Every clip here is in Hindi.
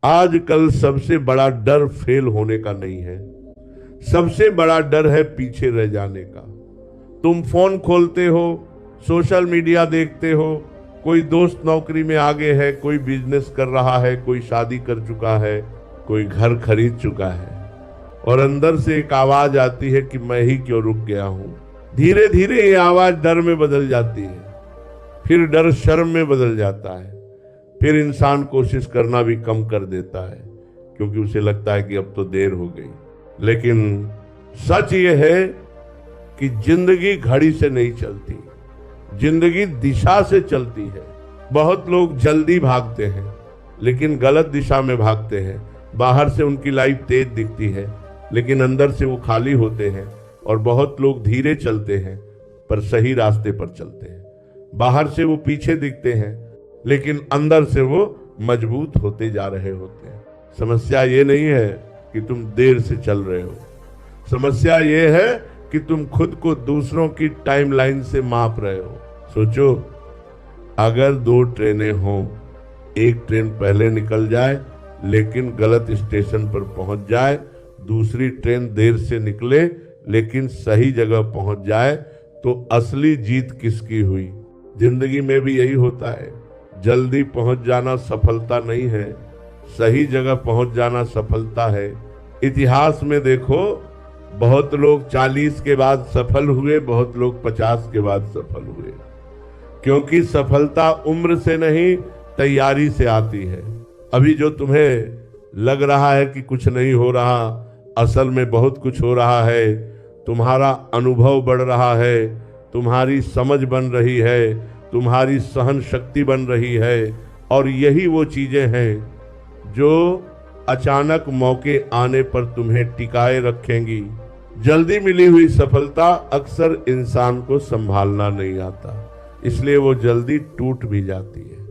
आजकल सबसे बड़ा डर फेल होने का नहीं है, सबसे बड़ा डर है पीछे रह जाने का। तुम फोन खोलते हो, सोशल मीडिया देखते हो, कोई दोस्त नौकरी में आगे है, कोई बिजनेस कर रहा है, कोई शादी कर चुका है, कोई घर खरीद चुका है, और अंदर से एक आवाज आती है कि मैं ही क्यों रुक गया हूं। धीरे धीरे ये आवाज डर में बदल जाती है, फिर डर शर्म में बदल जाता है, फिर इंसान कोशिश करना भी कम कर देता है क्योंकि उसे लगता है कि अब तो देर हो गई। लेकिन सच ये है कि जिंदगी घड़ी से नहीं चलती, जिंदगी दिशा से चलती है। बहुत लोग जल्दी भागते हैं लेकिन गलत दिशा में भागते हैं। बाहर से उनकी लाइफ तेज दिखती है लेकिन अंदर से वो खाली होते हैं। और बहुत लोग धीरे चलते हैं पर सही रास्ते पर चलते हैं। बाहर से वो पीछे दिखते हैं लेकिन अंदर से वो मजबूत होते जा रहे होते हैं। समस्या ये नहीं है कि तुम देर से चल रहे हो, समस्या ये है कि तुम खुद को दूसरों की टाइमलाइन से माप रहे हो। सोचो, अगर 2 ट्रेनें हों, एक ट्रेन पहले निकल जाए लेकिन गलत स्टेशन पर पहुंच जाए, दूसरी ट्रेन देर से निकले लेकिन सही जगह पहुंच जाए, तो असली जीत किसकी हुई? जिंदगी में भी यही होता है, जल्दी पहुंच जाना सफलता नहीं है, सही जगह पहुंच जाना सफलता है। इतिहास में देखो, बहुत लोग 40 के बाद सफल हुए, बहुत लोग 50 के बाद सफल हुए, क्योंकि सफलता उम्र से नहीं तैयारी से आती है। अभी जो तुम्हें लग रहा है कि कुछ नहीं हो रहा, असल में बहुत कुछ हो रहा है। तुम्हारा अनुभव बढ़ रहा है, तुम्हारी समझ बन रही है, तुम्हारी सहन शक्ति बन रही है, और यही वो चीजें हैं जो अचानक मौके आने पर तुम्हें टिकाए रखेंगी। जल्दी मिली हुई सफलता अक्सर इंसान को संभालना नहीं आता, इसलिए वो जल्दी टूट भी जाती है।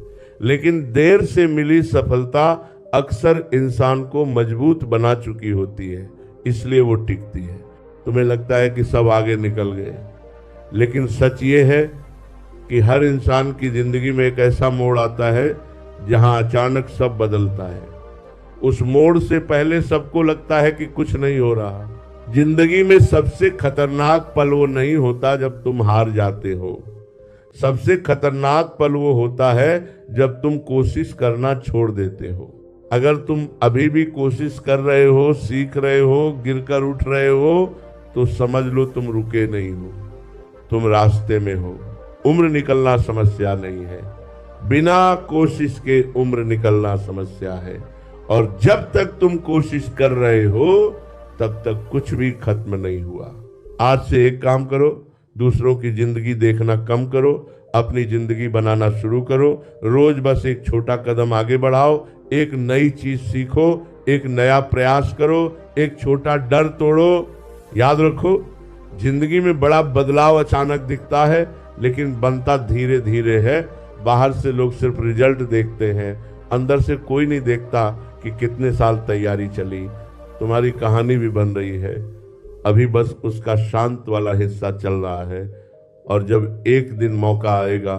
लेकिन देर से मिली सफलता अक्सर इंसान को मजबूत बना चुकी होती है, इसलिए वो टिकती है। तुम्हें लगता है कि सब आगे निकल गए, लेकिन सच ये है कि हर इंसान की जिंदगी में एक ऐसा मोड़ आता है जहां अचानक सब बदलता है। उस मोड़ से पहले सबको लगता है कि कुछ नहीं हो रहा। जिंदगी में सबसे खतरनाक पल वो नहीं होता जब तुम हार जाते हो, सबसे खतरनाक पल वो होता है जब तुम कोशिश करना छोड़ देते हो। अगर तुम अभी भी कोशिश कर रहे हो, सीख रहे हो, गिरकर उठ रहे हो, तो समझ लो तुम रुके नहीं हो, तुम रास्ते में हो। उम्र निकलना समस्या नहीं है, बिना कोशिश के उम्र निकलना समस्या है। और जब तक तुम कोशिश कर रहे हो तब तक कुछ भी खत्म नहीं हुआ। आज से एक काम करो, दूसरों की जिंदगी देखना कम करो, अपनी जिंदगी बनाना शुरू करो। रोज बस एक छोटा कदम आगे बढ़ाओ, एक नई चीज सीखो, एक नया प्रयास करो, एक छोटा डर तोड़ो। याद रखो, जिंदगी में बड़ा बदलाव अचानक दिखता है लेकिन बनता धीरे धीरे है। बाहर से लोग सिर्फ रिजल्ट देखते हैं, अंदर से कोई नहीं देखता कि कितने साल तैयारी चली। तुम्हारी कहानी भी बन रही है, अभी बस उसका शांत वाला हिस्सा चल रहा है। और जब एक दिन मौका आएगा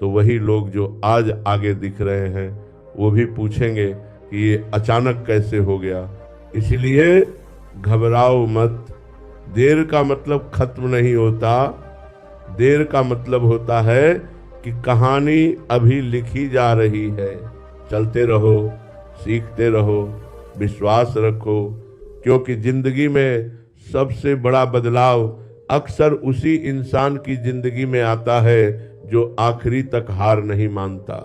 तो वही लोग जो आज आगे दिख रहे हैं वो भी पूछेंगे कि ये अचानक कैसे हो गया। इसलिए घबराओ मत। देर का मतलब खत्म नहीं होता, देर का मतलब होता है कि कहानी अभी लिखी जा रही है। चलते रहो, सीखते रहो, विश्वास रखो, क्योंकि जिंदगी में सबसे बड़ा बदलाव अक्सर उसी इंसान की जिंदगी में आता है जो आखिरी तक हार नहीं मानता।